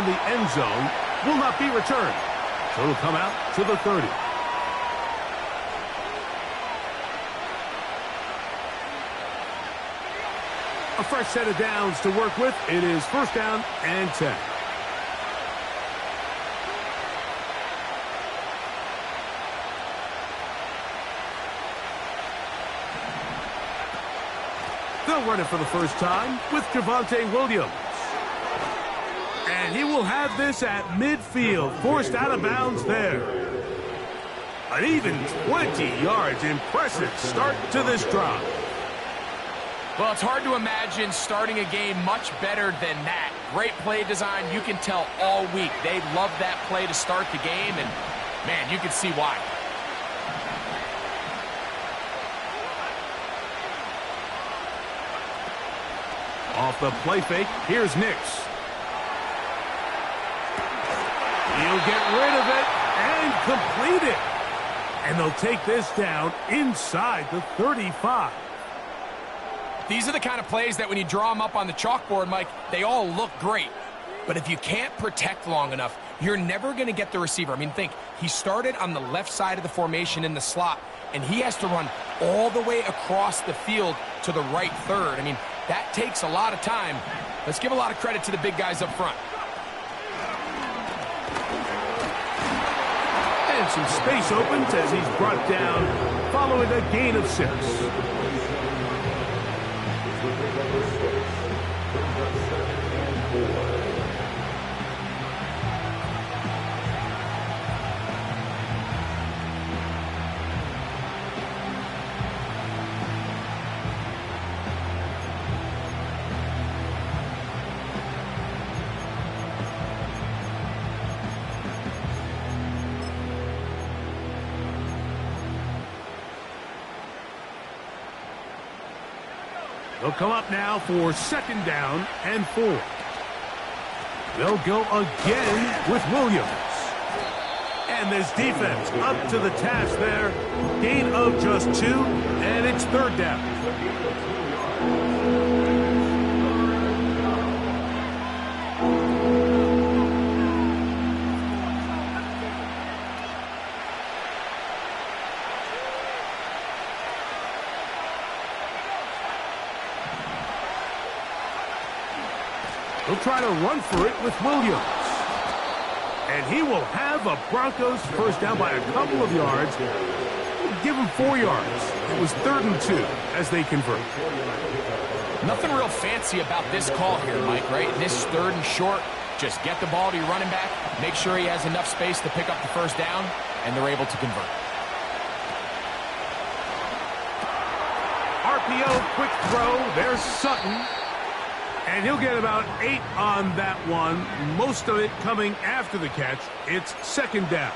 in the end zone will not be returned. So it'll come out to the 30. A fresh set of downs to work with. It is first down and 10. They'll run it for the first time with Javonte Williams. And he will have this at midfield, forced out of bounds there. An even 20 yards. Impressive start to this drive. Well, it's hard to imagine starting a game much better than that. Great play design. You can tell all week they love that play to start the game, and, man, you can see why. Off the play fake, here's Nix. He'll get rid of it and complete it. And they'll take this down inside the 35. These are the kind of plays that when you draw them up on the chalkboard, Mike, they all look great. But if you can't protect long enough, you're never going to get the receiver. I mean, think, he started on the left side of the formation in the slot, and he has to run all the way across the field to the right third. I mean, that takes a lot of time. Let's give a lot of credit to the big guys up front. And some space opens as he's brought down following a gain of 6. They'll come up now for second down and 4. They'll go again with Williams. And this defense up to the task there. Gain of just 2, and it's third down. He'll try to run for it with Williams. And he will have a Broncos first down by a couple of yards. Give him 4 yards. It was 3rd and 2 as they convert. Nothing real fancy about this call here, Mike, right? This 3rd and short, just get the ball to your running back, make sure he has enough space to pick up the first down, and they're able to convert. RPO, quick throw. There's Sutton. And he'll get about 8 on that one, most of it coming after the catch. It's second down.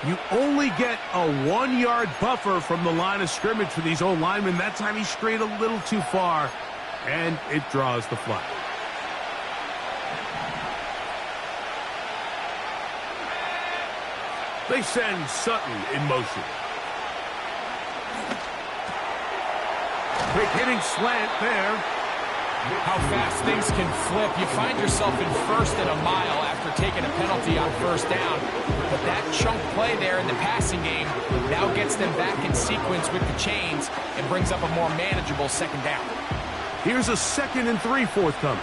You only get a 1-yard buffer from the line of scrimmage for these old linemen. That time he strayed a little too far, and it draws the flag. They send Sutton in motion. Quick hitting slant there. How fast things can flip. You find yourself in 1st and a mile after taking a penalty on first down. But that chunk play there in the passing game now gets them back in sequence with the chains and brings up a more manageable second down. Here's a 2nd and 3 forthcoming.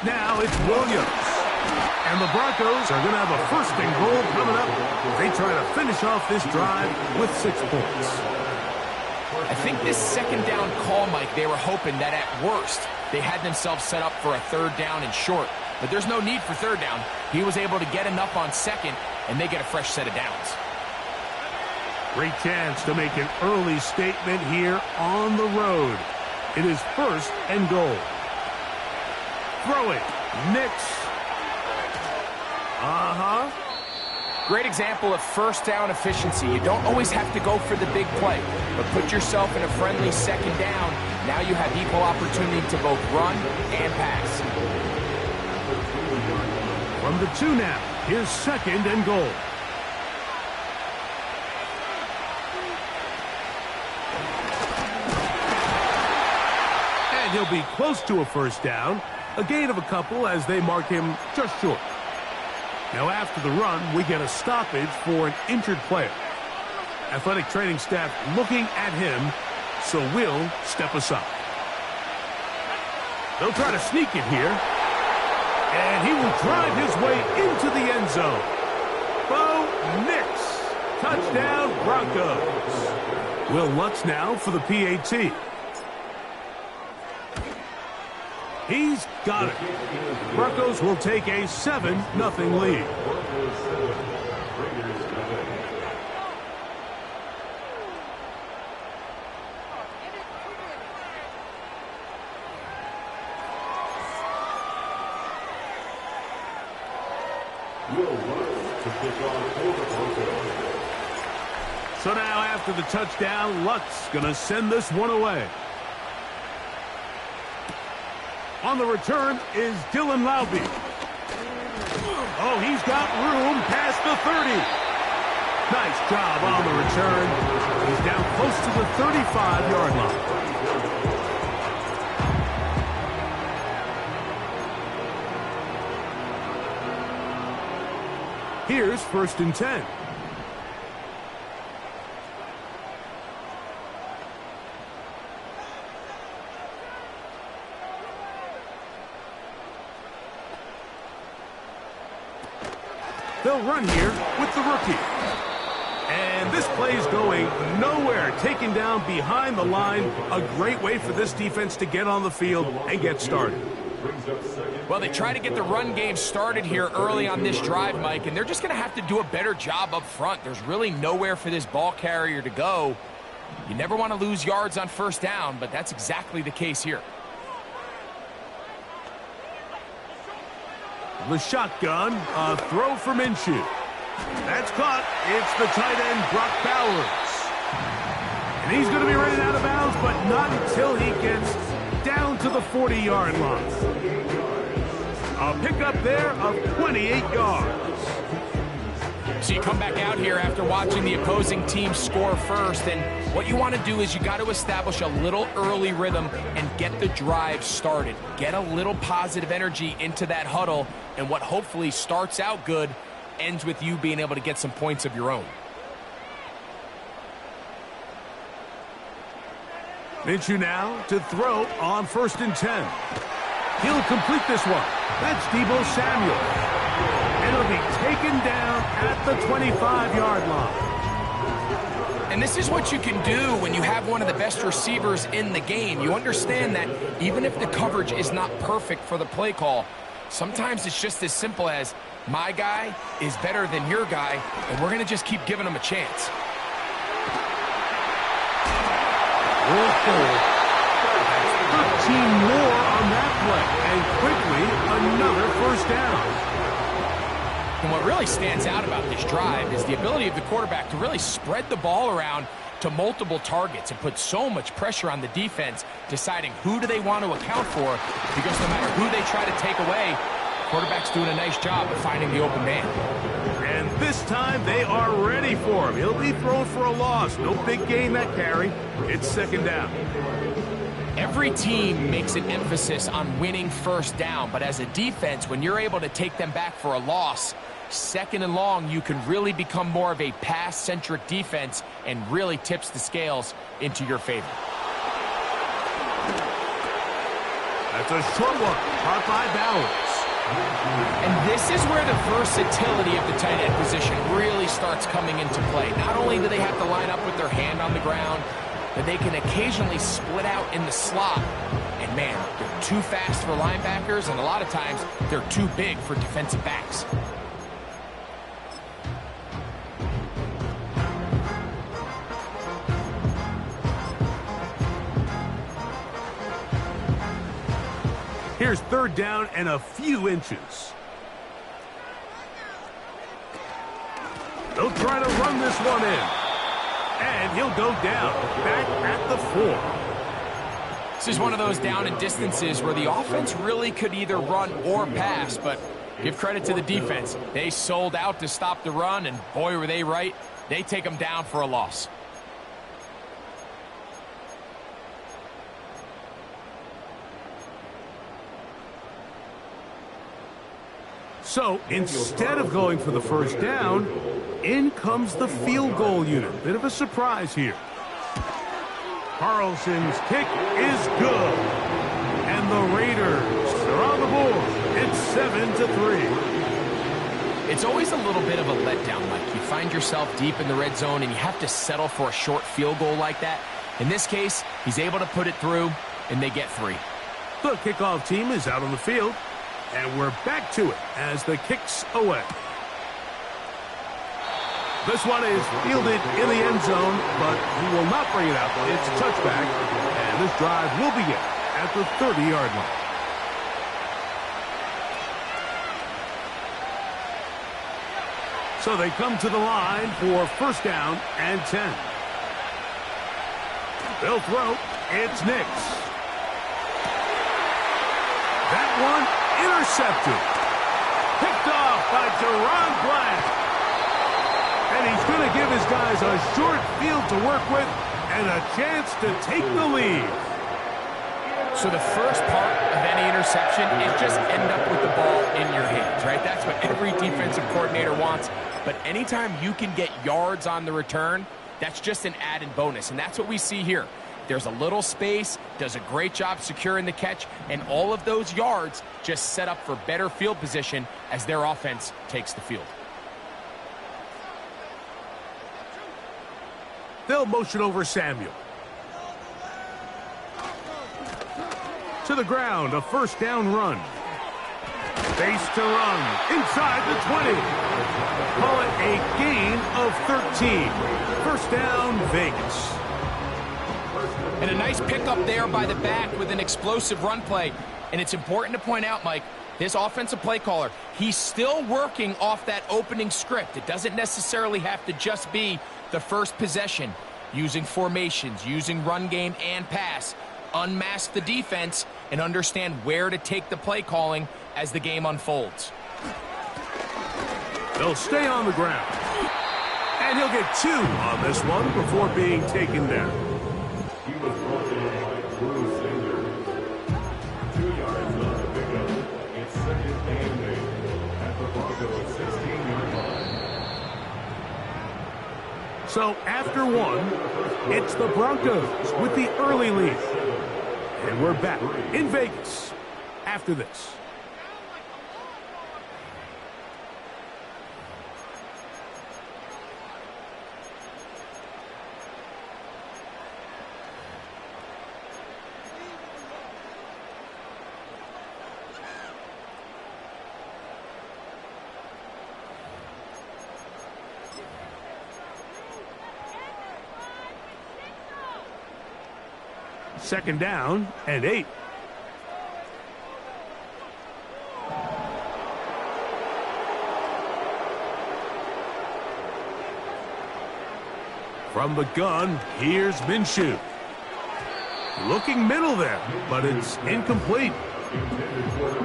Now it's Williams. And the Broncos are going to have a 1st and goal coming up. They try to finish off this drive with 6 points. I think this second down call, Mike, they were hoping that at worst they had themselves set up for a 3rd down and short. But there's no need for 3rd down. He was able to get enough on 2nd, and they get a fresh set of downs. Great chance to make an early statement here on the road. It is 1st and goal. Throw it. Nix. Great example of first down efficiency. You don't always have to go for the big play, but put yourself in a friendly second down. Now you have equal opportunity to both run and pass. From the 2 now. Here's 2nd and goal. And he'll be close to a first down. A gain of a couple as they mark him just short. Now after the run, we get a stoppage for an injured player. Athletic training staff looking at him, so we'll step aside. They'll try to sneak it here. And he will drive his way into the end zone. Bo Nix. Touchdown, Broncos. Will Lutz now for the PAT. He's got it. Broncos will take a 7-0 lead. So now after the touchdown, Lutz gonna send this one away. On the return is Dylan Laube. Oh, he's got room past the 30. Nice job on the return. He's down close to the 35-yard line. Here's 1st and 10. They'll run here with the rookie. And this play's going nowhere. Taken down behind the line. A great way for this defense to get on the field and get started. Well, they try to get the run game started here early on this drive, Mike, and they're just going to have to do a better job up front. There's really nowhere for this ball carrier to go. You never want to lose yards on 1st down, but that's exactly the case here. The shotgun, a throw for Minshew. That's caught. It's the tight end, Brock Bowers. And he's going to be running out of bounds, but not until he gets down to the 40-yard line. A pickup there of 28 yards. So you come back out here after watching the opposing team score first, and what you want to do is you got to establish a little early rhythm and get the drive started. Get a little positive energy into that huddle, and what hopefully starts out good ends with you being able to get some points of your own. Minshew now to throw on 1st and 10. He'll complete this one. That's Deebo Samuel. And it'll be taken down at the 25-yard line. And this is what you can do when you have one of the best receivers in the game. You understand that even if the coverage is not perfect for the play call, sometimes it's just as simple as my guy is better than your guy, and we're going to just keep giving him a chance. That's 13 more on that play, and quickly another 1st down. And what really stands out about this drive is the ability of the quarterback to really spread the ball around to multiple targets and put so much pressure on the defense, deciding who do they want to account for, because no matter who they try to take away, the quarterback's doing a nice job of finding the open man. And this time they are ready for him. He'll be thrown for a loss. No big gain that carry. It's 2nd down. Every team makes an emphasis on winning 1st down, but as a defense, when you're able to take them back for a loss, 2nd and long, you can really become more of a pass-centric defense and really tips the scales into your favor. That's a short one, caught by Bowers. And this is where the versatility of the tight end position really starts coming into play. Not only do they have to line up with their hand on the ground, but they can occasionally split out in the slot. And man, they're too fast for linebackers, and a lot of times they're too big for defensive backs. Here's 3rd down and a few inches. They'll try to run this one in. And he'll go down, back at the 4. This is one of those down and distances where the offense really could either run or pass, but Give credit to the defense. They sold out to stop the run, and boy, were they right. They take them down for a loss. So instead of going for the first down, in comes the field goal unit. Bit of a surprise here. Carlson's kick is good. And the Raiders are on the board. It's 7-3. It's always a little bit of a letdown, Mike. You find yourself deep in the red zone and you have to settle for a short field goal like that. In this case, he's able to put it through, and they get 3. The kickoff team is out on the field. And we're back to it as the kick's away. This one is fielded in the end zone, but he will not bring it out. It's a touchback, and this drive will begin at the 30-yard line. So they come to the line for first down and 10. They'll throw. It's Nix. That one intercepted. Picked off by Deron Black. And he's going to give his guys a short field to work with and a chance to take the lead. So the first part of any interception is just end up with the ball in your hands, right? That's what every defensive coordinator wants. But anytime you can get yards on the return, that's just an added bonus. And that's what we see here. There's a little space, does a great job securing the catch, and all of those yards just set up for better field position as their offense takes the field. They'll motion over Samuel. To the ground, a first down run. Base to run, inside the 20. Call it a gain of 13. First down, Vegas. And a nice pickup there by the back with an explosive run play. And it's important to point out, Mike, this offensive play caller, he's still working off that opening script. It doesn't necessarily have to just be the first possession. Using formations, using run game and pass. Unmask the defense and understand where to take the play calling as the game unfolds. They'll stay on the ground. And he'll get 2 on this one before being taken down. So after 1, it's the Broncos with the early lead. And we're back in Vegas after this. Second down and 8. From the gun, here's Minshew. Looking middle there, but it's incomplete.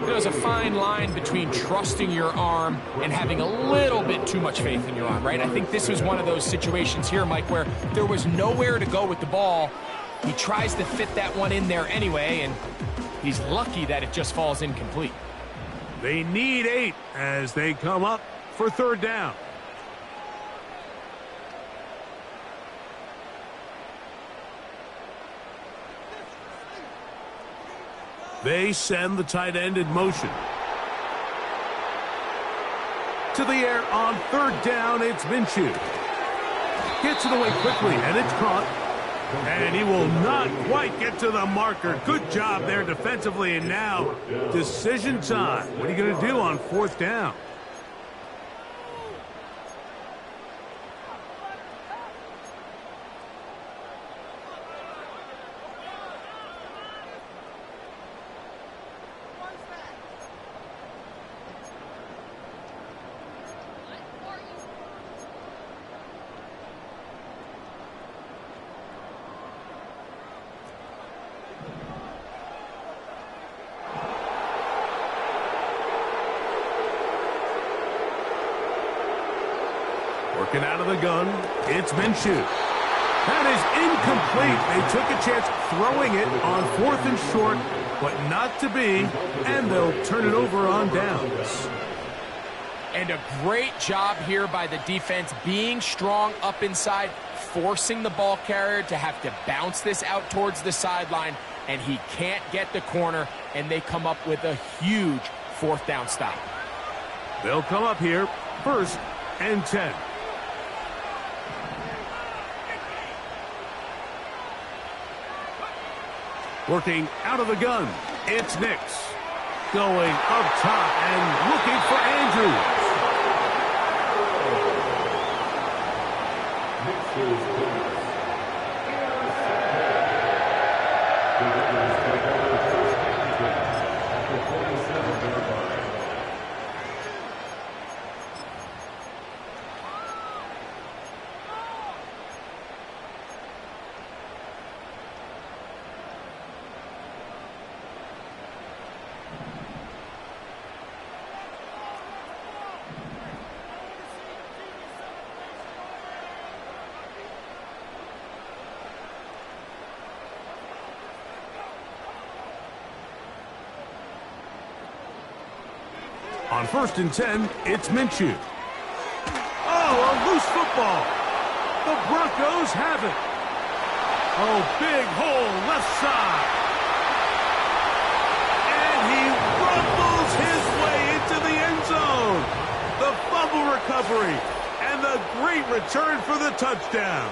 There's a fine line between trusting your arm and having a little bit too much faith in your arm, right? I think this was one of those situations here, Mike, where there was nowhere to go with the ball. He tries to fit that one in there anyway, and he's lucky that it just falls incomplete. They need 8 as they come up for third down. They send the tight end in motion. To the air on third down, it's Minshew. Gets it away quickly, and it's caught. And he will not quite get to the marker. Good job there defensively, and now decision time. What are you going to do on fourth down? Working out of the gun, it's Minshew. That is incomplete. They took a chance throwing it on 4th and short, but not to be, and they'll turn it over on downs. And a great job here by the defense, being strong up inside, forcing the ball carrier to have to bounce this out towards the sideline, and he can't get the corner, and they come up with a huge 4th down stop. They'll come up here, 1st and 10. Working out of the gun, it's Nix. Going up top and looking for Andrews. On 1st and 10, it's Minshew. Oh, a loose football. The Broncos have it. Oh, big hole left side. And he rumbles his way into the end zone. The fumble recovery and the great return for the touchdown.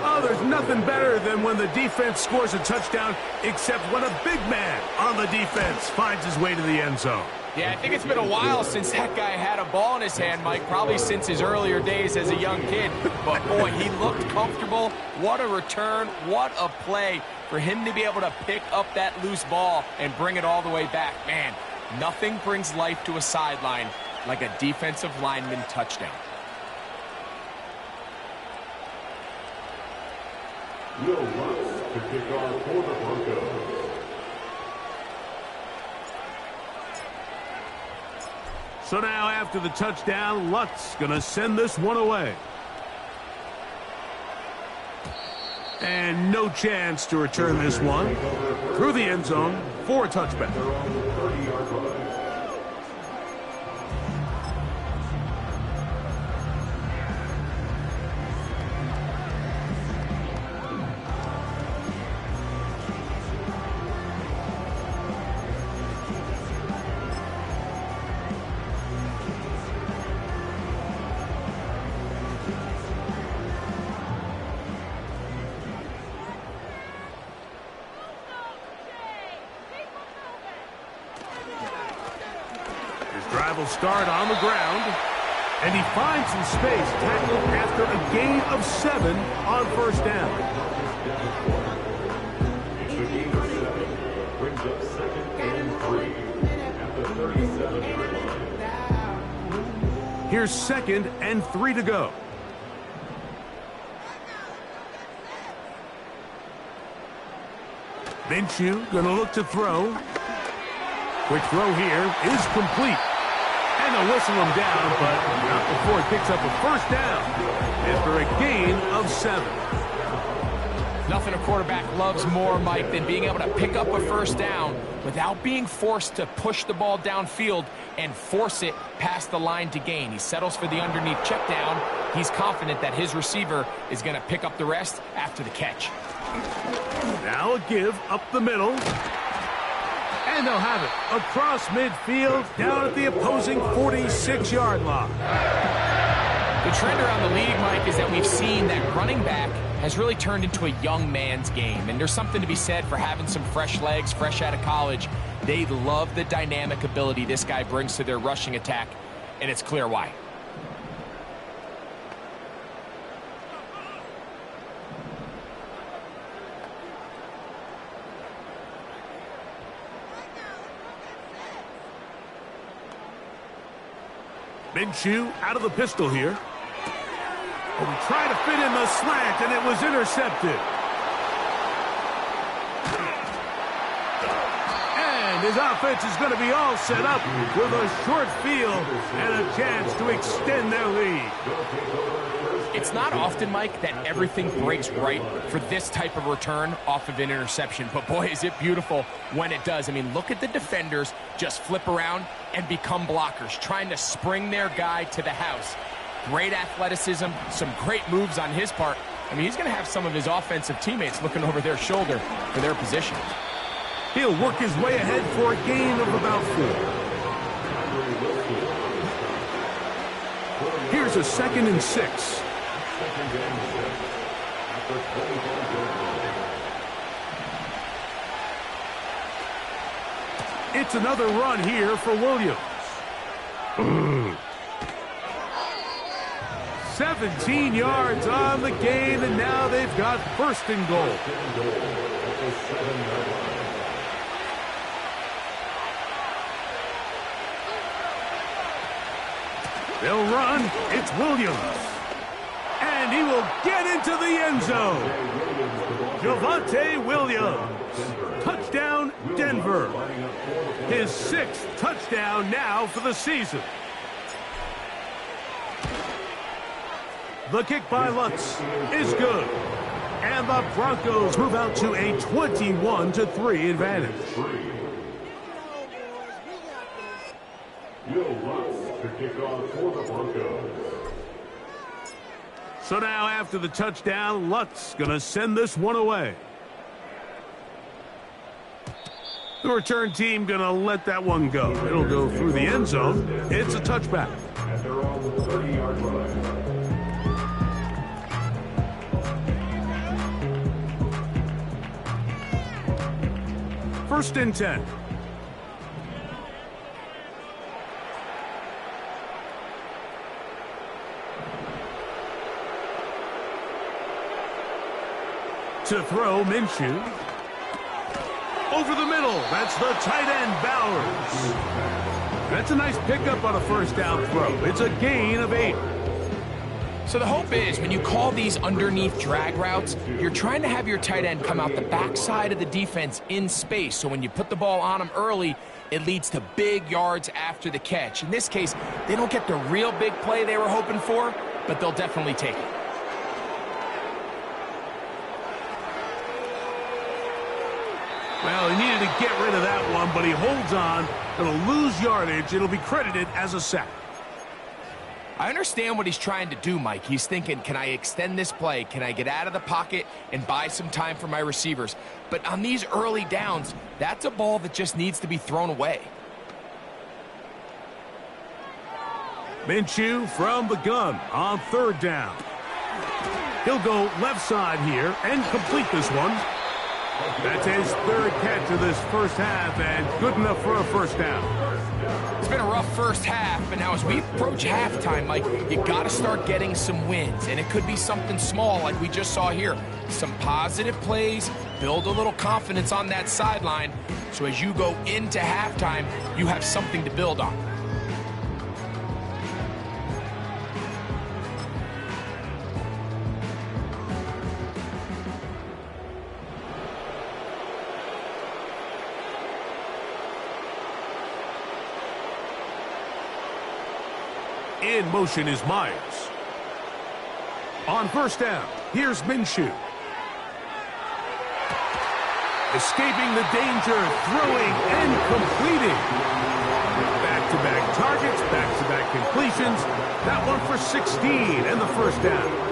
Oh, there's nothing better than when the defense scores a touchdown, except when a big man on the defense finds his way to the end zone. Yeah, I think it's been a while since that guy had a ball in his hand, Mike, probably since his earlier days as a young kid. But, boy, he looked comfortable. What a return. What a play for him to be able to pick up that loose ball and bring it all the way back. Man, nothing brings life to a sideline like a defensive lineman touchdown. Will Lutz to kick off for the Broncos. So now after the touchdown, Lutz going to send this one away. And no chance to return this one through the end zone for a touchback. Drive will start on the ground, and he finds some space, tackled after a gain of 7 on 1st down. The gain of 7 brings up 2nd and 3 at the 37-yard line. Here's 2nd and 3 to go. Minshew going to look to throw. Quick throw here is complete. And they'll whistle him down, but not before he picks up a 1st down after a gain of 7. Nothing a quarterback loves more, Mike, than being able to pick up a 1st down without being forced to push the ball downfield and force it past the line to gain. He settles for the underneath check down. He's confident that his receiver is going to pick up the rest after the catch. Now a give up the middle. And they'll have it across midfield down at the opposing 46-yard line. The trend around the league, Mike, is that we've seen that running back has really turned into a young man's game. And there's something to be said for having some fresh legs, fresh out of college. They love the dynamic ability this guy brings to their rushing attack, and it's clear why. Minshew out of the pistol here. Oh, he tried to fit in the slant, and it was intercepted. And his offense is going to be all set up with a short field and a chance to extend their lead. It's not often, Mike, that everything breaks right for this type of return off of an interception. But, boy, is it beautiful when it does. I mean, look at the defenders just flip around and become blockers, trying to spring their guy to the house. Great athleticism, some great moves on his part. I mean, he's going to have some of his offensive teammates looking over their shoulder for their position. He'll work his way ahead for a gain of about 4. Here's a 2nd and 6. It's another run here for Williams. 17 yards on the gain, and now they've got 1st and goal. They'll run. It's Williams. And he will get into the end zone. Javonte Williams. Touchdown, Denver. His 6th touchdown now for the season. The kick by Lutz is good. And the Broncos move out to a 21-3 advantage. To kick off for the Broncos. So now after the touchdown, Lutz going to send this one away. The return team going to let that one go. It'll go through the end zone. It's a touchback. And they're on the 30-yard line. 1st and 10. To throw, Minshew. Over the middle. That's the tight end, Bowers. That's a nice pickup on a 1st down throw. It's a gain of 8. So the hope is when you call these underneath drag routes, you're trying to have your tight end come out the backside of the defense in space. So when you put the ball on him early, it leads to big yards after the catch. In this case, they don't get the real big play they were hoping for, but they'll definitely take it. Well, he needed to get rid of that one, but he holds on. It'll lose yardage. It'll be credited as a sack. I understand what he's trying to do, Mike. He's thinking, can I extend this play? Can I get out of the pocket and buy some time for my receivers? But on these early downs, that's a ball that just needs to be thrown away. Minshew from the gun on 3rd down. He'll go left side here and complete this one. That's his 3rd catch of this 1st half, and good enough for a 1st down. It's been a rough 1st half, but now as we approach halftime, Mike, you got to start getting some wins, and it could be something small like we just saw here. Some positive plays, build a little confidence on that sideline, so as you go into halftime, you have something to build on. In motion is Myers. On 1st down, here's Minshew. Escaping the danger, throwing and completing. Back-to-back targets, back-to-back completions. That one for 16 and the 1st down.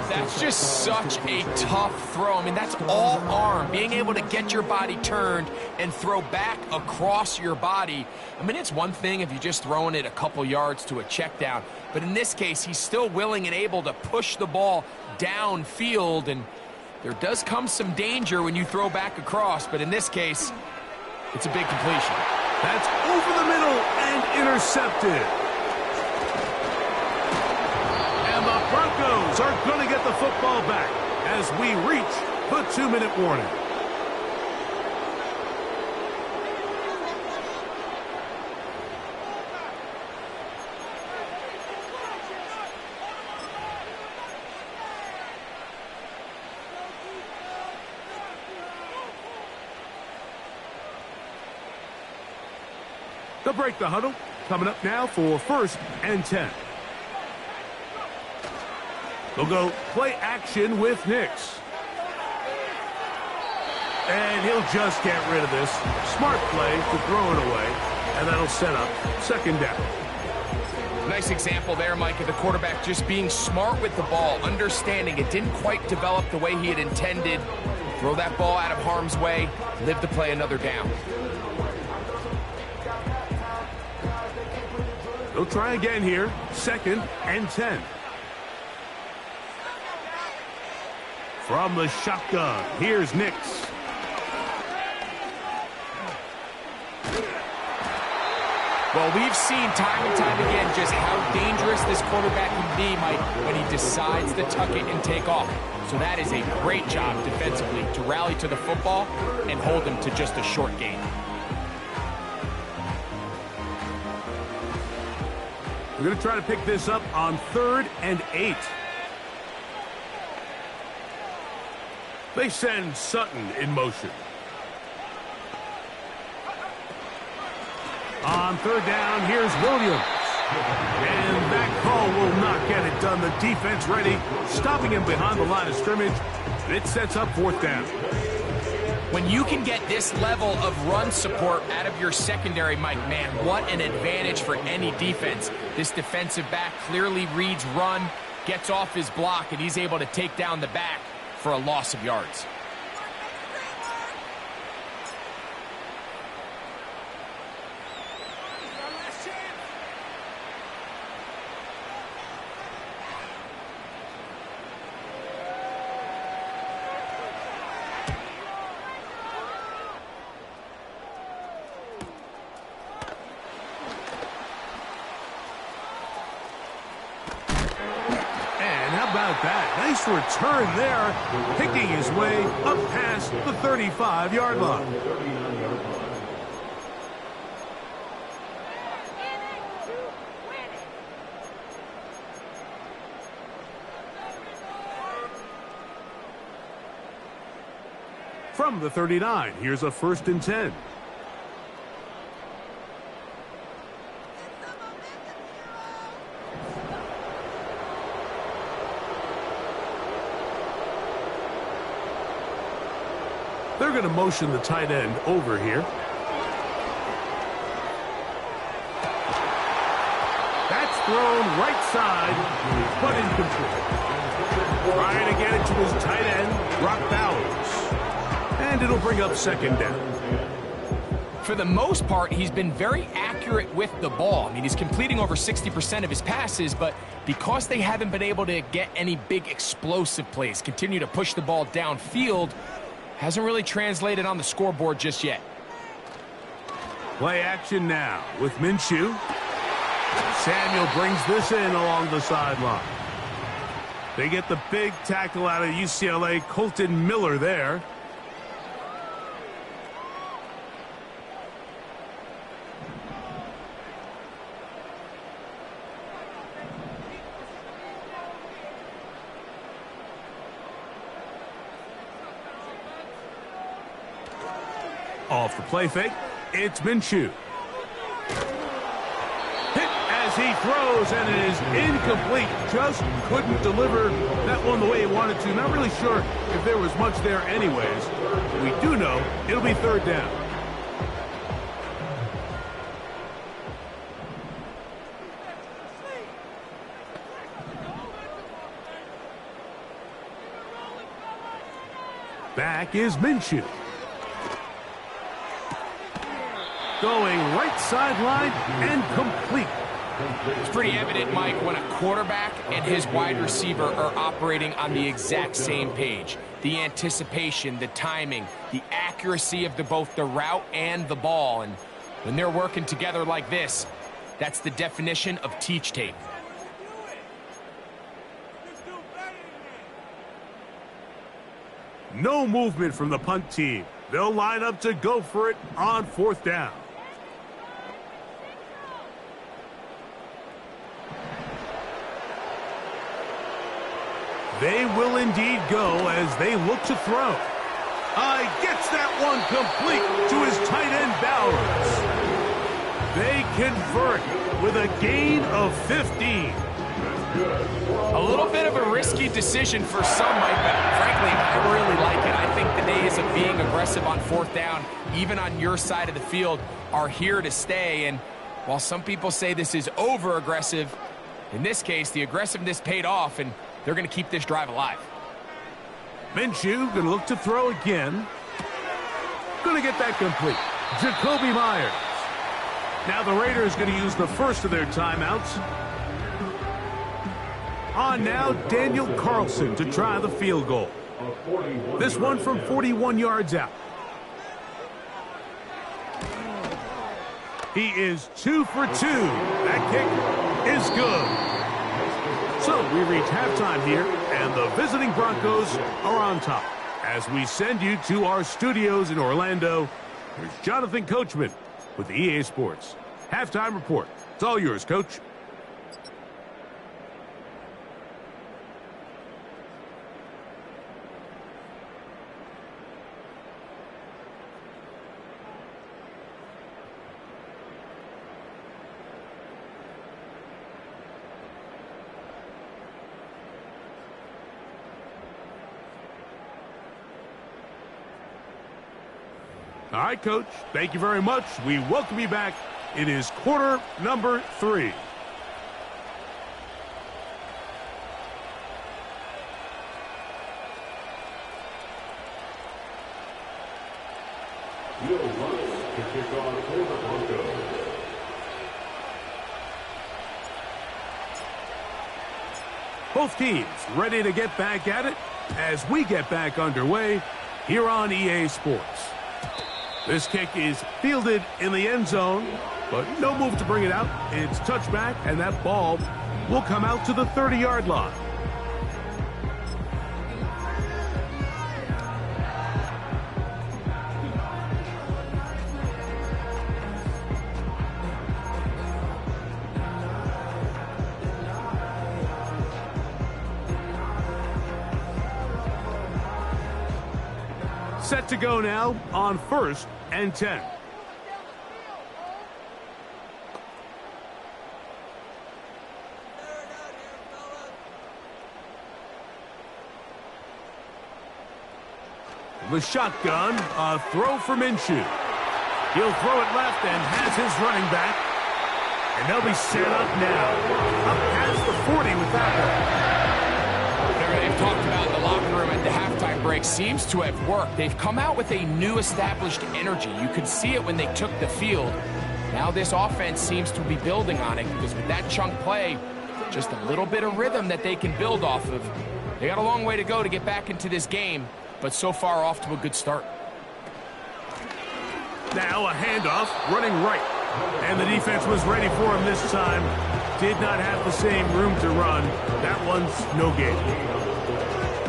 That's just such a tough throw. I mean, that's all arm. Being able to get your body turned and throw back across your body. I mean, it's one thing if you're just throwing it a couple yards to a check down. But in this case, he's still willing and able to push the ball downfield. And there does come some danger when you throw back across. But in this case, it's a big completion. That's over the middle and intercepted. And the Broncos are going to get the football back as we reach the 2-minute warning. They'll break the huddle. Coming up now for 1st and 10. They'll go play action with Nix. And he'll just get rid of this. Smart play to throw it away. And that'll set up 2nd down. Nice example there, Mike, of the quarterback just being smart with the ball, understanding it didn't quite develop the way he had intended. Throw that ball out of harm's way, live to play another down. They'll try again here. 2nd and 10. From the shotgun, here's Nix. Well, we've seen time and time again just how dangerous this quarterback can be, Mike, when he decides to tuck it and take off. So that is a great job defensively to rally to the football and hold him to just a short gain. We're going to try to pick this up on 3rd and 8. They send Sutton in motion. On 3rd down, here's Williams. And that call will not get it done. The defense ready, stopping him behind the line of scrimmage. And it sets up 4th down. When you can get this level of run support out of your secondary, Mike, man, what an advantage for any defense. This defensive back clearly reads run, gets off his block, and he's able to take down the back for a loss of yards. Nice return there, picking his way up past the 35-yard line. From the 39, here's a 1st and 10. They're going to motion the tight end over here. That's thrown right side, but incomplete. Trying to get it to his tight end, Brock Bowers. And it'll bring up 2nd down. For the most part, he's been very accurate with the ball. I mean, he's completing over 60% of his passes, but because they haven't been able to get any big explosive plays, continue to push the ball downfield, hasn't really translated on the scoreboard just yet. Play action now with Minshew. Samuel brings this in along the sideline. They get the big tackle out of UCLA, Colton Miller there. Off the play fake, it's Minshew. Hit as he throws, and it is incomplete. Just couldn't deliver that one the way he wanted to. Not really sure if there was much there anyways. We do know it'll be 3rd down. Back is Minshew. Going right sideline and complete. It's pretty evident, Mike, when a quarterback and his wide receiver are operating on the exact same page. The anticipation, the timing, the accuracy of both the route and the ball. And when they're working together like this, that's the definition of teach tape. No movement from the punt team. They'll line up to go for it on 4th down. They will indeed go as they look to throw. Gets that one complete to his tight end, Bowers. They convert with a gain of 15. A little bit of a risky decision for some, Mike, but frankly, I really like it. I think the days of being aggressive on fourth down, even on your side of the field, are here to stay. And while some people say this is over-aggressive, in this case, the aggressiveness paid off, and they're going to keep this drive alive. Minshew going to look to throw again. Going to get that complete. Jacoby Myers. Now the Raiders going to use the first of their timeouts. On now, Daniel Carlson to try the field goal. This one from 41 yards out. He is 2 for 2. That kick is good. So we reach halftime here, and the visiting Broncos are on top. As we send you to our studios in Orlando, here's Jonathan Coachman with the EA Sports Halftime Report. It's all yours, Coach. All right, Coach. Thank you very much. We welcome you back. It is quarter number 3. Will Lutz to kick off for the Broncos. Both teams ready to get back at it as we get back underway here on EA Sports. This kick is fielded in the end zone, but no move to bring it out. It's touchback, and that ball will come out to the 30-yard line. Set to go now on 1st and 10. The shotgun, a throw for Minshew. He'll throw it left and has his running back. And they'll be set up now. Up past the 40 with that one. Whatever they've talked about in the locker room at the halftime break seems to have worked. They've come out with a new established energy. You could see it when they took the field. Now this offense seems to be building on it because with that chunk play, just a little bit of rhythm that they can build off of. They got a long way to go to get back into this game, but so far off to a good start. Now a handoff, running right. And the defense was ready for him this time. Did not have the same room to run. That one's no gain.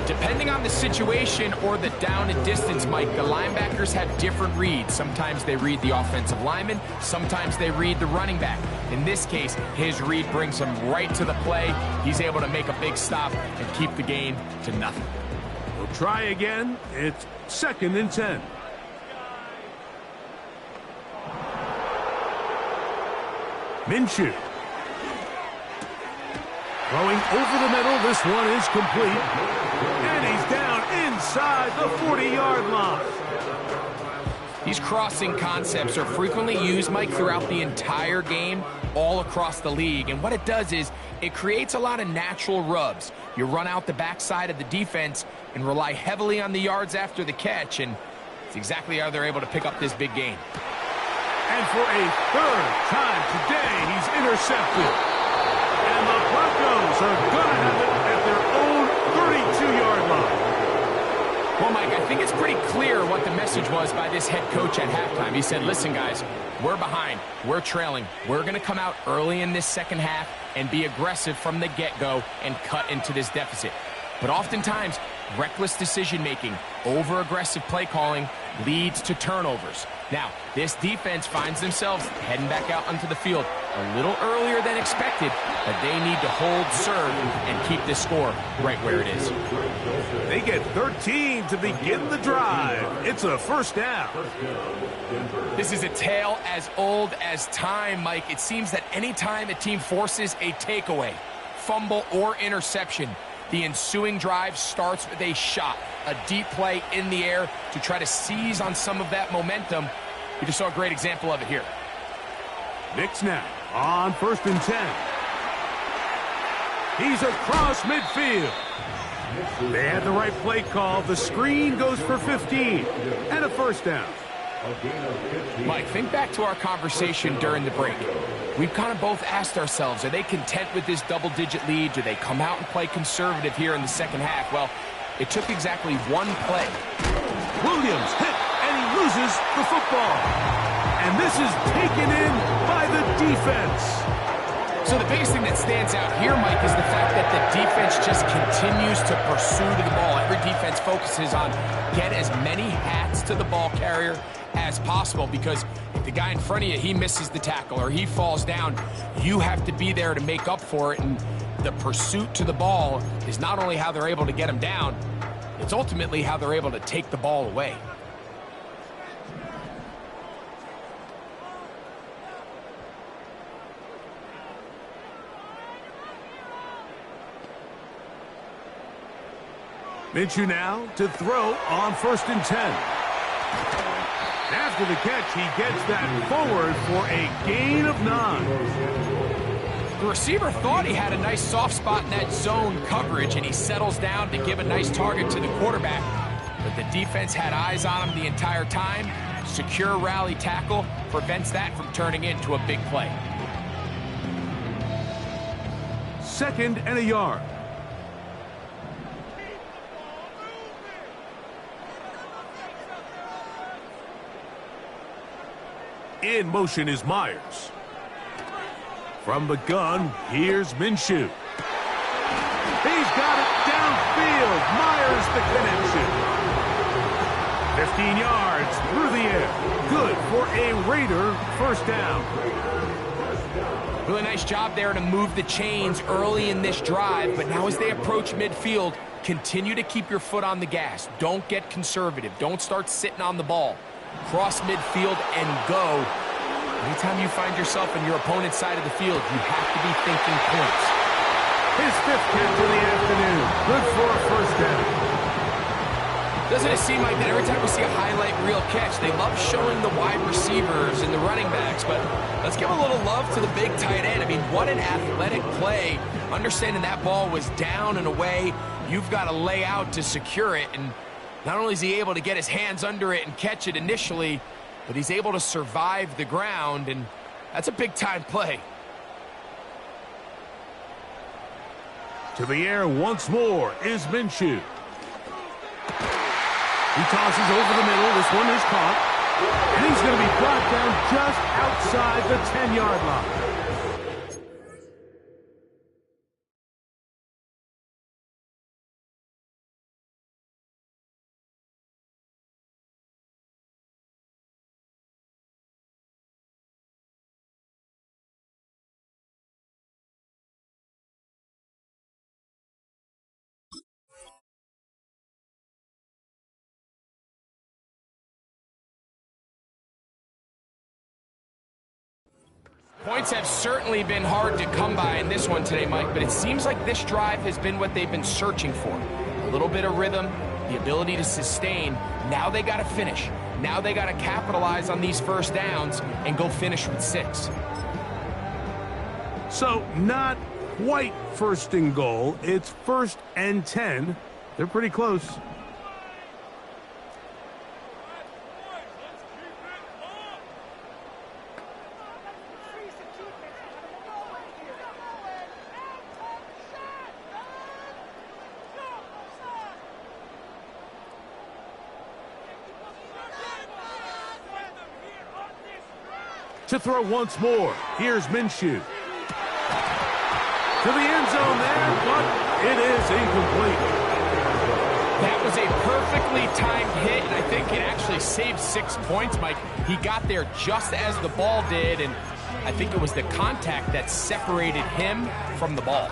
Depending on the situation or the down and distance, Mike, the linebackers have different reads. Sometimes they read the offensive lineman. Sometimes they read the running back. In this case, his read brings him right to the play. He's able to make a big stop and keep the gain to nothing. We'll try again. It's 2nd and 10. Minshew. Throwing over the middle. This one is complete. And he's down inside the 40-yard line. These crossing concepts are frequently used, Mike, throughout the entire game, all across the league. And what it does is it creates a lot of natural rubs. You run out the backside of the defense and rely heavily on the yards after the catch, and it's exactly how they're able to pick up this big gain. And for a 3rd time today, he's intercepted. And the Broncos are going to have it at their own 32-yard line. Well, Mike, I think it's pretty clear what the message was by this head coach at halftime. He said, listen, guys, we're behind. We're trailing. We're going to come out early in this second half and be aggressive from the get-go and cut into this deficit. But oftentimes, Reckless decision-making, over-aggressive play calling leads to turnovers. Now, this defense finds themselves heading back out onto the field a little earlier than expected, but they need to hold serve and keep this score right where it is. They get 13 to begin the drive. It's a first down. This is a tale as old as time, Mike. It seems that anytime a team forces a takeaway, fumble, or interception, the ensuing drive starts with a shot, a deep play in the air to try to seize on some of that momentum. We just saw a great example of it here. Knicks now on 1st and 10. He's across midfield. They had the right play call. The screen goes for 15 and a first down. Mike, think back to our conversation during the break. We've kind of both asked ourselves, are they content with this double-digit lead? Do they come out and play conservative here in the second half? Well, it took exactly one play. Williams hit, and he loses the football. And this is taken in by the defense. So the biggest thing that stands out here, Mike, is the fact that the defense just continues to pursue to the ball. Every defense focuses on get as many hats to the ball carrier as possible, because if the guy in front of you, he misses the tackle or he falls down, you have to be there to make up for it. And the pursuit to the ball is not only how they're able to get him down, it's ultimately how they're able to take the ball away. Minshew now to throw on 1st and 10. After the catch, he gets that forward for a gain of 9. The receiver thought he had a nice soft spot in that zone coverage, and he settles down to give a nice target to the quarterback. But the defense had eyes on him the entire time. Secure rally tackle prevents that from turning into a big play. 2nd and a yard. In motion is Myers. From the gun, here's Minshew. He's got it downfield. Myers the connection. 15 yards through the air. Good for a Raider first down. Really nice job there to move the chains early in this drive, but now as they approach midfield, continue to keep your foot on the gas. Don't get conservative. Don't start sitting on the ball. Cross midfield and go. Anytime you find yourself on your opponent's side of the field, you have to be thinking points. His 5th catch of the afternoon. Good for a first down. Doesn't it seem like that every time we see a highlight reel catch, they love showing the wide receivers and the running backs, but let's give a little love to the big tight end. I mean, what an athletic play. Understanding that ball was down and away, you've got to lay out to secure it, and not only is he able to get his hands under it and catch it initially, but he's able to survive the ground, and that's a big-time play. To the air once more is Minshew. He tosses over the middle. This one is caught. And he's going to be brought down just outside the 10-yard line. Points have certainly been hard to come by in this one today, Mike, but it seems like this drive has been what they've been searching for. A little bit of rhythm, the ability to sustain. Now they got to finish. Now they got to capitalize on these first downs and go finish with 6. So not quite 1st and goal. It's 1st and 10. They're pretty close. To throw once more, here's Minshew. To the end zone there, but it is incomplete. That was a perfectly timed hit, and I think it actually saved 6 points, Mike. He got there just as the ball did, and I think it was the contact that separated him from the ball.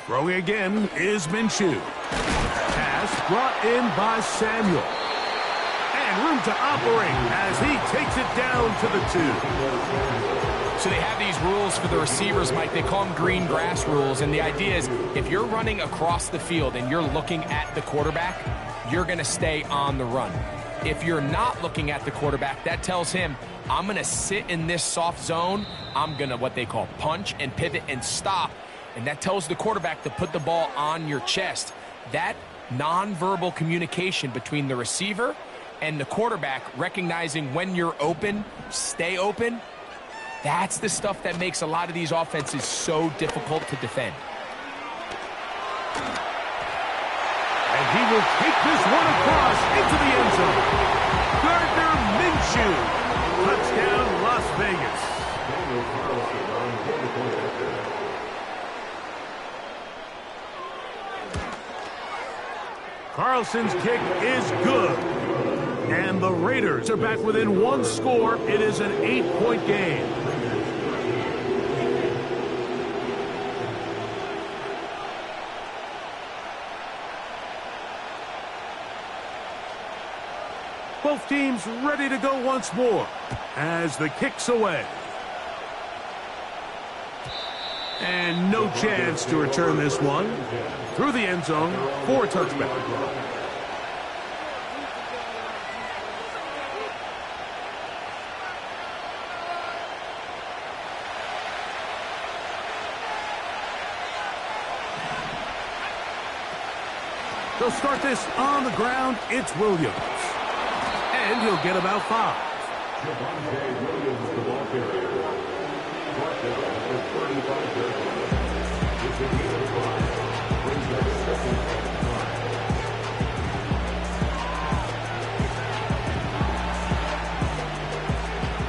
Throwing again is Minshew. Pass brought in by Samuel. And room to operate as he takes it down to the 2. So they have these rules for the receivers, Mike. They call them green grass rules. And the idea is if you're running across the field and you're looking at the quarterback, you're going to stay on the run. If you're not looking at the quarterback, that tells him, I'm going to sit in this soft zone. I'm going to what they call punch and pivot and stop. And that tells the quarterback to put the ball on your chest. That nonverbal communication between the receiver and the quarterback, recognizing when you're open, stay open, that's the stuff that makes a lot of these offenses so difficult to defend. And he will take this one across into the end zone. Gardner Minshew. Touchdown, Las Vegas. Carlson's kick is good. And the Raiders are back within 1 score. It is an 8-point game. Both teams ready to go once more as the kick's away. And no chance to return this one. Through the end zone for a touchback. They'll start this on the ground. It's Williams. And he'll get about 5. Williams, the ball carrier. Brought down for 35 yards. It's a gain of 5. Brings up 2nd and 5.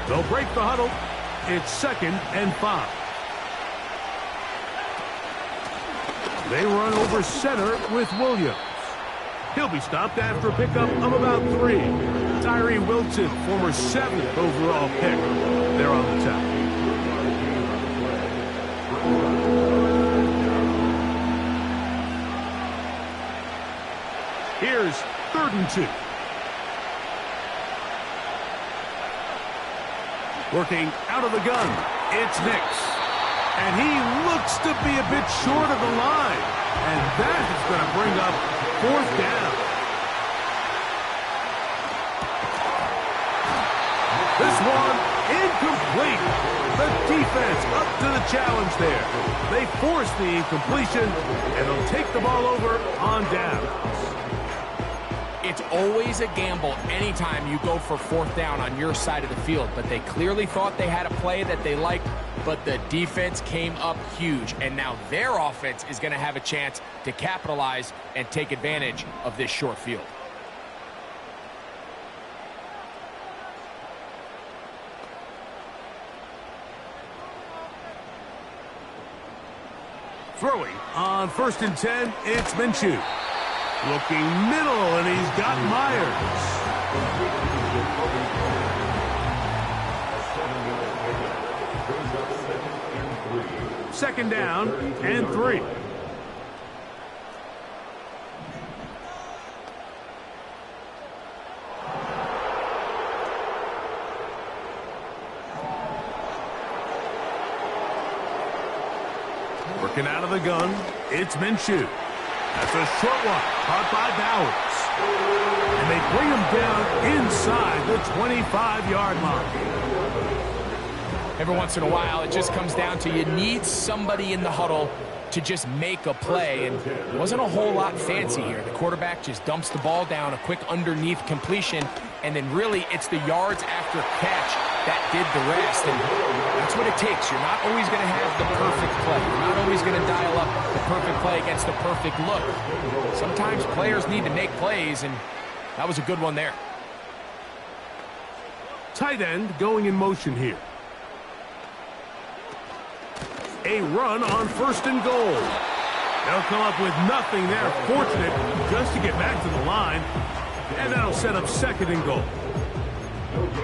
They'll break the huddle. It's 2nd and 5. They run over center with Williams. He'll be stopped after a pickup of about 3. Tyree Wilson, former 7th overall pick. They're on the top. Here's 3rd and 2. Working out of the gun, it's Nix. And he looks to be a bit short of the line. And that is going to bring up 4th down. This one incomplete. The defense up to the challenge there. They force the incompletion, and they'll take the ball over on downs. It's always a gamble anytime you go for 4th down on your side of the field, but they clearly thought they had a play that they liked, but the defense came up huge, and now their offense is going to have a chance to capitalize and take advantage of this short field. Throwing on 1st and 10, it's Minshew. Looking middle, and he's got Myers. 2nd down and 3. Working out of the gun, it's Minshew. That's a short one, caught by Bowers. And they bring him down inside the 25-yard line. Every once in a while, it just comes down to you need somebody in the huddle to just make a play, and it wasn't a whole lot fancy here. The quarterback just dumps the ball down, a quick underneath completion, and then really it's the yards after catch that did the rest. And that's what it takes. You're not always going to have the perfect play. You're not always going to dial up the perfect play against the perfect look. Sometimes players need to make plays, and that was a good one there. Tight end going in motion here. A run on 1st and goal. They'll come up with nothing there. Fortunate just to get back to the line. And that'll set up 2nd and goal.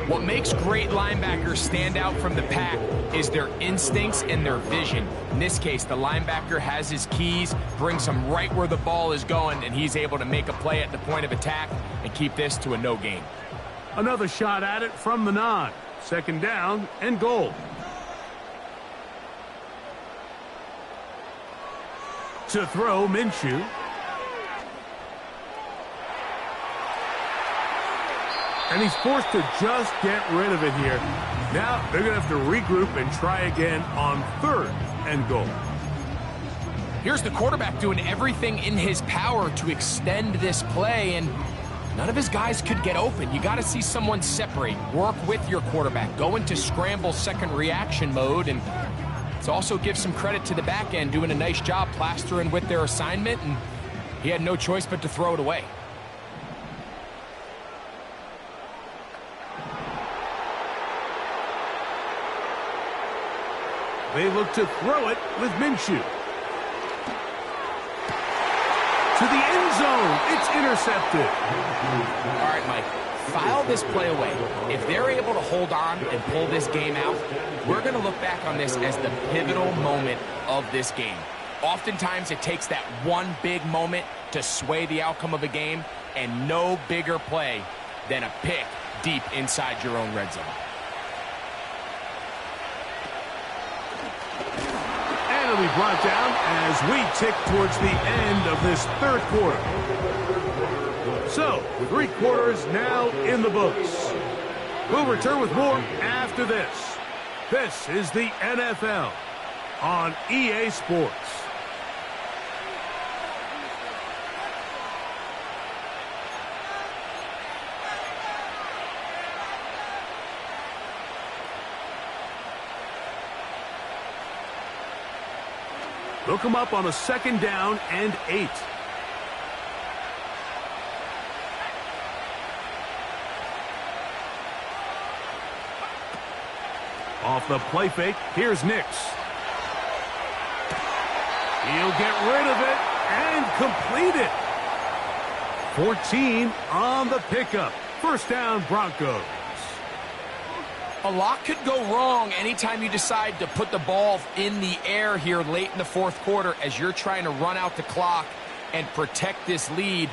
What makes great linebackers stand out from the pack is their instincts and their vision. In this case, the linebacker has his keys, brings him right where the ball is going, and he's able to make a play at the point of attack and keep this to a no gain. Another shot at it from the 9. 2nd down and goal. To throw, Minshew. And he's forced to just get rid of it here. Now they're going to have to regroup and try again on 3rd and goal. Here's the quarterback doing everything in his power to extend this play, and none of his guys could get open. You got to see someone separate, work with your quarterback, go into scramble second reaction mode, and it also gives some credit to the back end doing a nice job plastering with their assignment, and he had no choice but to throw it away. They look to throw it with Minshew. To the end zone. It's intercepted. All right, Mike, file this play away. If they're able to hold on and pull this game out, we're going to look back on this as the pivotal moment of this game. Oftentimes, it takes that one big moment to sway the outcome of a game, and no bigger play than a pick deep inside your own red zone. It'll be brought down as we tick towards the end of this 3rd quarter. So, 3 quarters now in the books. We'll return with more after this. This is the NFL on EA Sports. They'll come up on a 2nd down and 8. Off the play fake, here's Nix. He'll get rid of it and complete it. 14 on the pickup. 1st down, Broncos. A lot could go wrong anytime you decide to put the ball in the air here late in the 4th quarter as you're trying to run out the clock and protect this lead.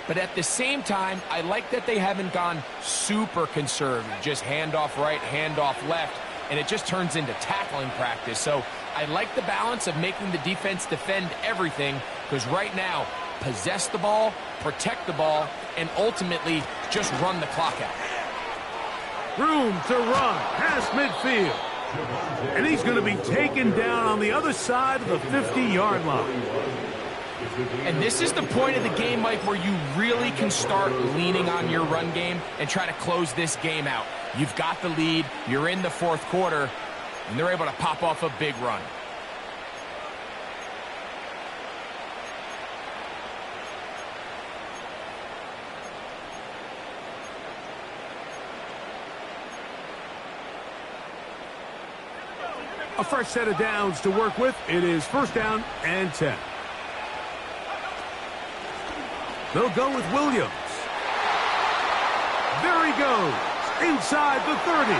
But at the same time, I like that they haven't gone super conservative, just handoff right, handoff left, and it just turns into tackling practice. So I like the balance of making the defense defend everything, because right now, possess the ball, protect the ball, and ultimately just run the clock out. Room to run past midfield. And he's going to be taken down on the other side of the 50-yard line. And this is the point of the game, Mike, where you really can start leaning on your run game and try to close this game out. You've got the lead, you're in the 4th quarter, and they're able to pop off a big run. A fresh set of downs to work with. It is 1st down and 10. They'll go with Williams. There he goes, inside the 30.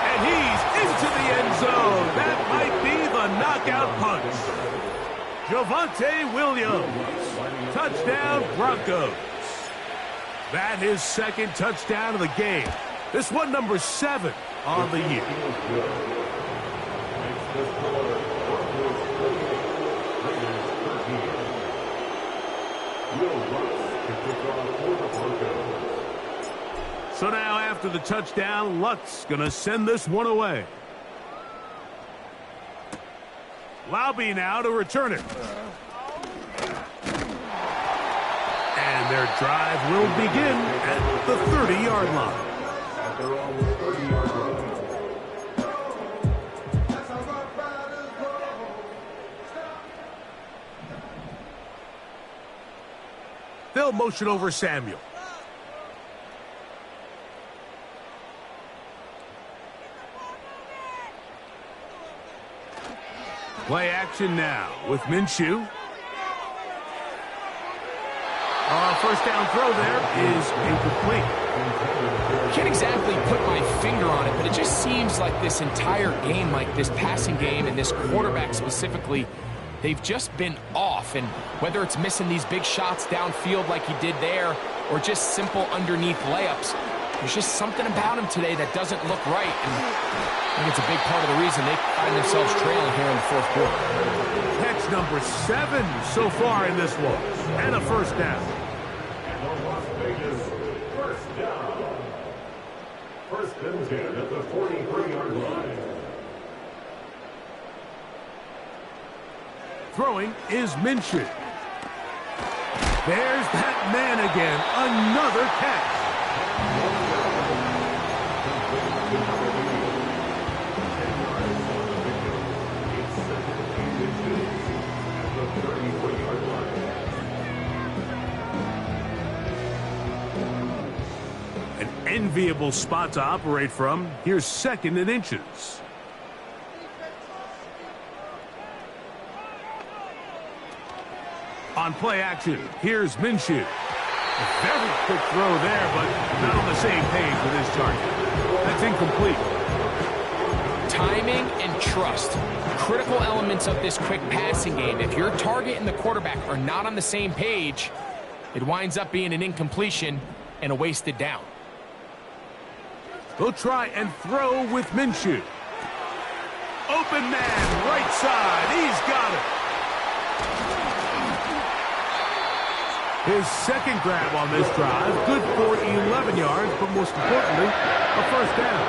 And he's into the end zone. That might be the knockout punch. Javonte Williams. Touchdown, Broncos. That is 2nd touchdown of the game. This one, number 7 on the year. So now after the touchdown, Lutz going to send this one away. Laube now to return it. And their drive will begin at the 30-yard line. At their own 30-yard line. They'll motion over Samuel. Play action now with Minshew. First down throw there is incomplete. Can't exactly put my finger on it, but it just seems like this entire game, like this passing game and this quarterback specifically, they've just been off. And whether it's missing these big shots downfield like he did there or just simple underneath layups, there's just something about him today that doesn't look right. And I think it's a big part of the reason they find themselves trailing here in the fourth quarter. Catch number 7 so far in this one. And a first down. And Las Vegas, first down. First and 10 at the 43-yard line. Throwing is Minshew. There's that man again. Another catch. An enviable spot to operate from. Here's 2nd and inches. On play action, here's Minshew. A very quick throw there, but not on the same page with his target. That's incomplete. Timing and trust, critical elements of this quick passing game. If your target and the quarterback are not on the same page, it winds up being an incompletion and a wasted down. They'll try and throw with Minshew. Open man, right side. He's got it. His second grab on this drive, good for 11 yards, but most importantly, a first down.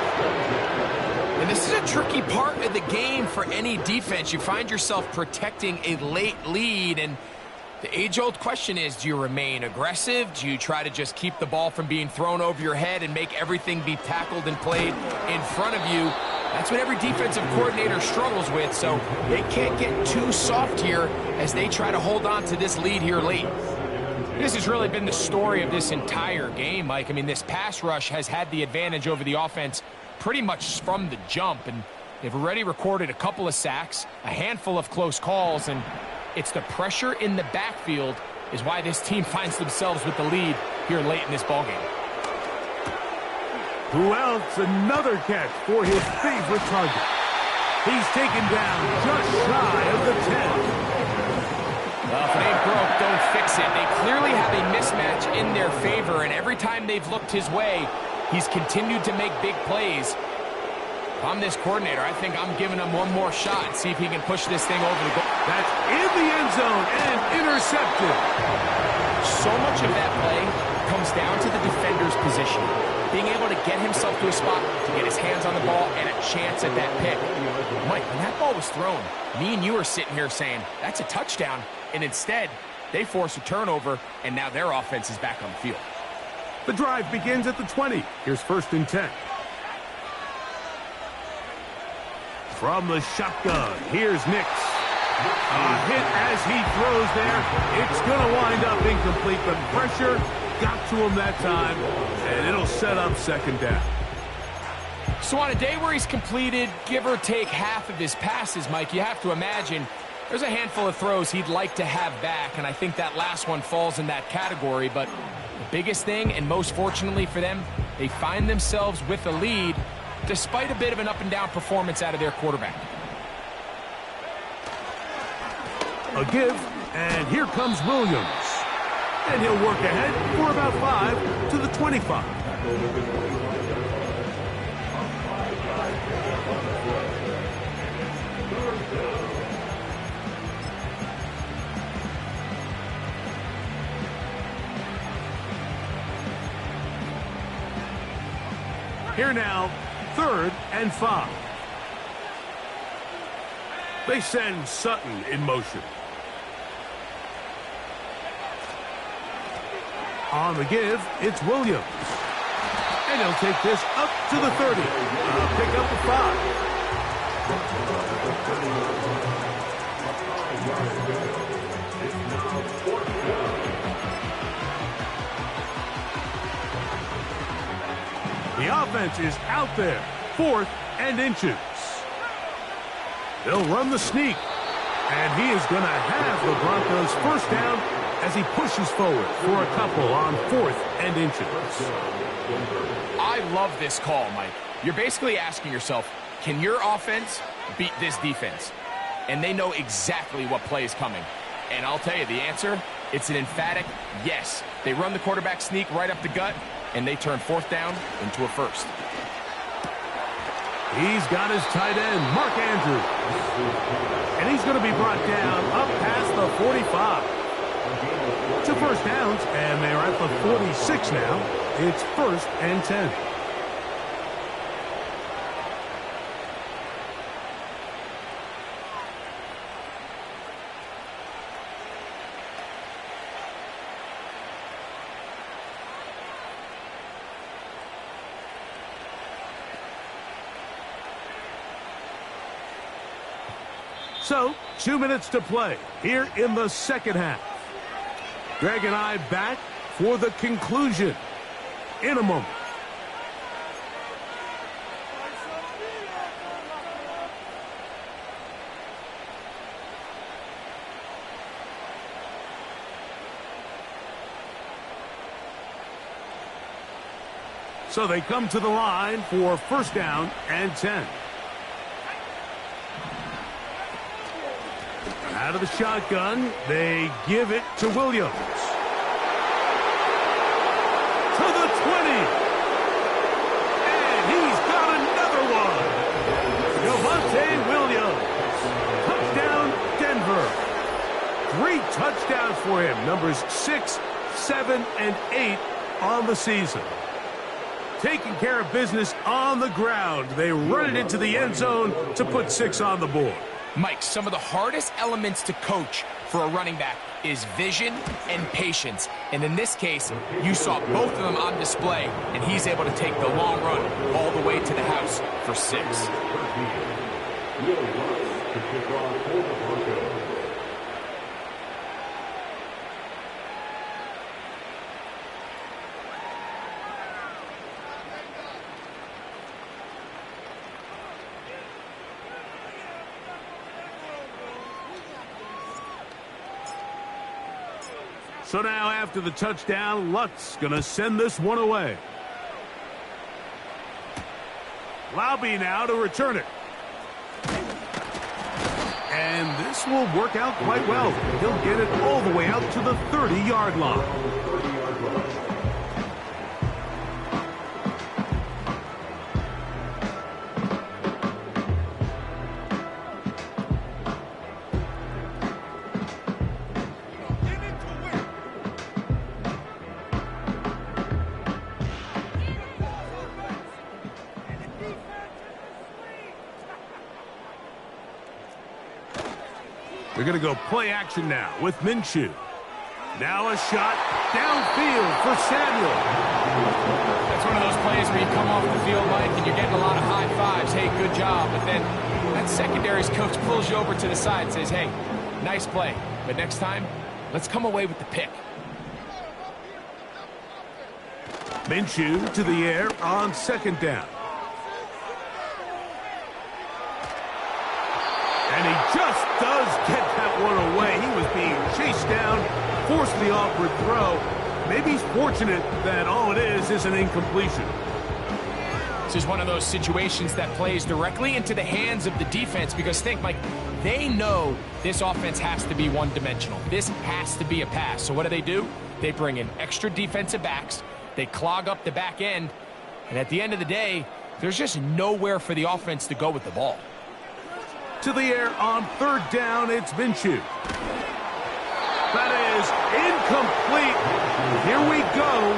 And this is a tricky part of the game for any defense. You find yourself protecting a late lead, and the age-old question is, do you remain aggressive? Do you try to just keep the ball from being thrown over your head and make everything be tackled and played in front of you? That's what every defensive coordinator struggles with, so they can't get too soft here as they try to hold on to this lead here late. This has really been the story of this entire game, Mike. I mean, this pass rush has had the advantage over the offense pretty much from the jump, and they've already recorded a couple of sacks, a handful of close calls, and it's the pressure in the backfield is why this team finds themselves with the lead here late in this ballgame. Who else? Another catch for his favorite target. He's taken down just shy of the 10. Well, if it ain't broke, don't fix it. They clearly have a mismatch in their favor, and every time they've looked his way, he's continued to make big plays. If I'm this coordinator, I think I'm giving him one more shot and see if he can push this thing over the goal. That's in the end zone and intercepted. So much of that play comes down to the defender's position. Being able to get himself to a spot, to get his hands on the ball, and a chance at that pick. Mike, when that ball was thrown, me and you are sitting here saying, that's a touchdown. And instead, they force a turnover, and now their offense is back on the field. The drive begins at the 20. Here's 1st and 10. From the shotgun, here's Nix. A hit as he throws there. It's going to wind up incomplete, but pressure got to him that time, and it'll set up 2nd down. So on a day where he's completed, give or take half of his passes, Mike, you have to imagine there's a handful of throws he'd like to have back, and I think that last one falls in that category. But the biggest thing, and most fortunately for them, they find themselves with a lead despite a bit of an up-and-down performance out of their quarterback. A give, and here comes Williams. And he'll work ahead for about 5 to the 25. Here now, 3rd and 5. They send Sutton in motion. On the give, it's Williams. And he'll take this up to the 30. Pick up the 5. The offense is out there. 4th and inches. They'll run the sneak. And he is going to have the Broncos first down as he pushes forward for a couple on 4th and inches. I love this call, Mike. You're basically asking yourself, can your offense beat this defense? And they know exactly what play is coming. And I'll tell you the answer, it's an emphatic yes. They run the quarterback sneak right up the gut, and they turn 4th down into a 1st. He's got his tight end, Mark Andrews. And he's going to be brought down up past the 45. 2 first downs, and they're at the 46 now. It's 1st and 10. So, 2 minutes to play here in the second half. Greg and I back for the conclusion in a moment. So they come to the line for 1st down and 10. Out of the shotgun, they give it to Williams. To the 20. And he's got another one. Javonte Williams. Touchdown, Denver. 3 touchdowns for him. Numbers 6, 7, and 8 on the season. Taking care of business on the ground. They run it into the end zone to put 6 on the board. Mike, some of the hardest elements to coach for a running back is vision and patience. And in this case, you saw both of them on display, and he's able to take the long run all the way to the house for 6. So now after the touchdown, Luck's going to send this one away. Laube now to return it. And this will work out quite well. He'll get it all the way out to the 30-yard line. They're going to go play action now with Minshew. Now a shot downfield for Samuel. That's one of those plays where you come off the field, Mike, and you're getting a lot of high fives. Hey, good job. But then that secondary's coach pulls you over to the side and says, hey, nice play. But next time, let's come away with the pick. Minshew to the air on 2nd down. And he just does get that one away. He was being chased down, forced the awkward throw. Maybe he's fortunate that all it is an incompletion. This is one of those situations that plays directly into the hands of the defense because think, Mike, they know this offense has to be one-dimensional. This has to be a pass. So what do? They bring in extra defensive backs. They clog up the back end. And at the end of the day, there's just nowhere for the offense to go with the ball. To the air on 3rd down, it's Minshew. That is incomplete. Here we go.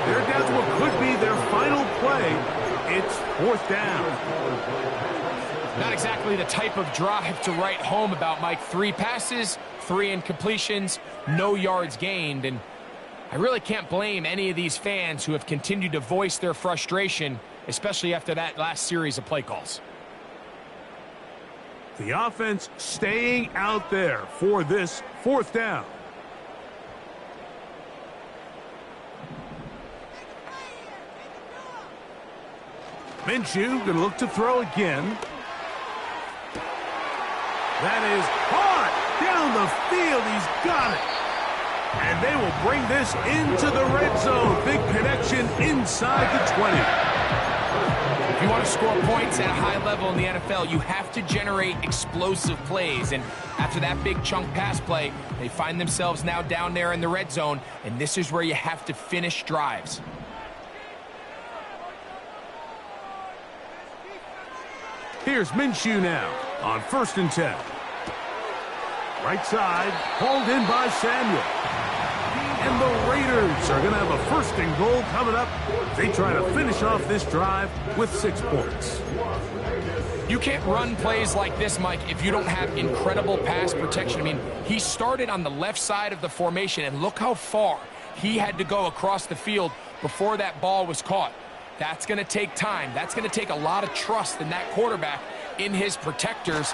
They're down to what could be their final play. It's 4th down. Not exactly the type of drive to write home about, Mike. 3 passes, 3 incompletions, no yards gained. And I really can't blame any of these fans who have continued to voice their frustration, especially after that last series of play calls. The offense staying out there for this fourth down. Minshew going to look to throw again. That is hard down the field. He's got it. And they will bring this into the red zone. Big connection inside the 20. If you want to score points at a high level in the NFL, you have to generate explosive plays. And after that big chunk pass play, they find themselves now down there in the red zone. And this is where you have to finish drives. Here's Minshew now on 1st and 10. Right side, hauled in by Samuel. And the Raiders are going to have a 1st and goal coming up. They try to finish off this drive with 6 points. You can't run plays like this, Mike, if you don't have incredible pass protection. I mean, he started on the left side of the formation, and look how far he had to go across the field before that ball was caught. That's going to take time. That's going to take a lot of trust in that quarterback in his protectors.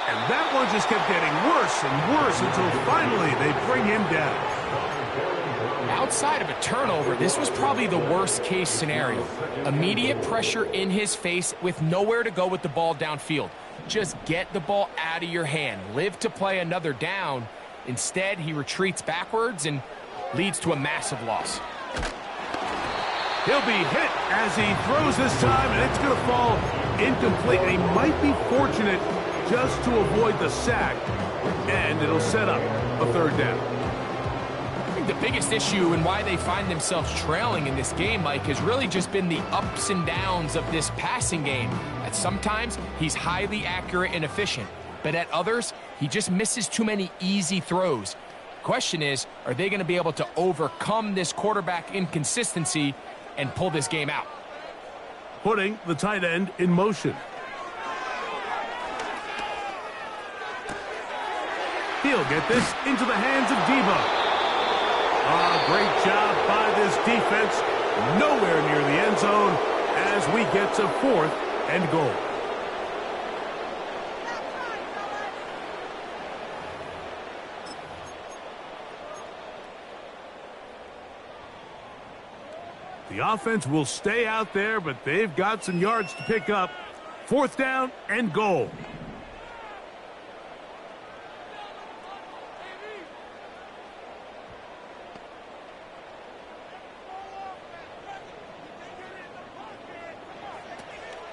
And that one just kept getting worse and worse until finally they bring him down. Outside of a turnover, this was probably the worst-case scenario. Immediate pressure in his face with nowhere to go with the ball downfield. Just get the ball out of your hand. Live to play another down. Instead, he retreats backwards and leads to a massive loss. He'll be hit as he throws this time, and it's going to fall incomplete. And he might be fortunate just to avoid the sack, and it'll set up a 3rd down. I think the biggest issue and why they find themselves trailing in this game, Mike, has really just been the ups and downs of this passing game. At sometimes, he's highly accurate and efficient, but at others, he just misses too many easy throws. Question is, are they going to be able to overcome this quarterback inconsistency and pull this game out? Putting the tight end in motion. He'll get this into the hands of Debo. Great job by this defense. Nowhere near the end zone as we get to 4th and goal. The offense will stay out there, but they've got some yards to pick up. 4th down and goal.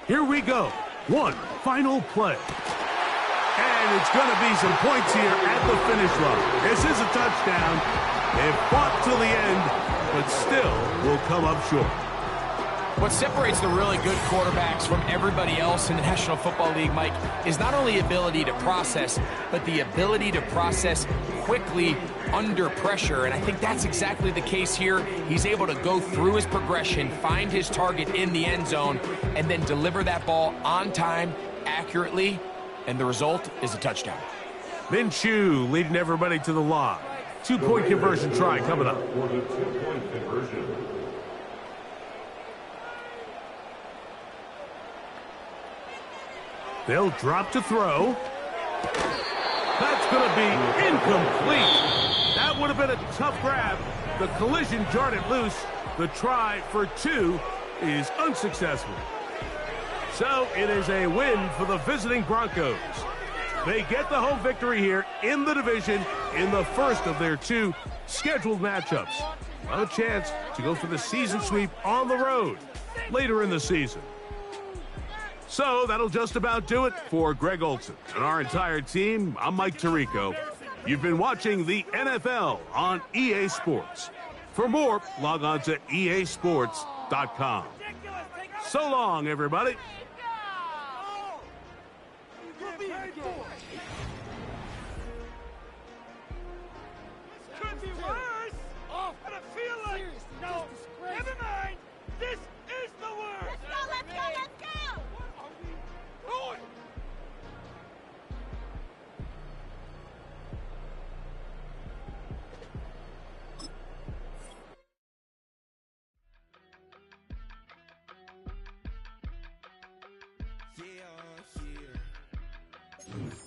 Here we go. One final play. And it's going to be some points here at the finish line. This is a touchdown. They've fought till the end, but still will come up short. What separates the really good quarterbacks from everybody else in the National Football League, Mike, is not only ability to process, but the ability to process quickly under pressure. And I think that's exactly the case here. He's able to go through his progression, find his target in the end zone, and then deliver that ball on time, accurately, and the result is a touchdown. Minshew leading everybody to the line. 2-point conversion try coming up. For the 2-point conversion. They'll drop to throw. That's going to be incomplete. That would have been a tough grab. The collision jarred it loose. The try for 2 is unsuccessful. So it is a win for the visiting Broncos. They get the home victory here in the division in the first of their 2 scheduled matchups. A chance to go for the season sweep on the road later in the season. So that'll just about do it for Greg Olson and our entire team. I'm Mike Tirico. You've been watching the NFL on EA Sports. For more, log on to easports.com. So long, everybody. Could be worse. Oh, but I feel like no. Never mind. This is the worst. Let's go. Let's go. Let's go. What are we doing? Yeah, yeah.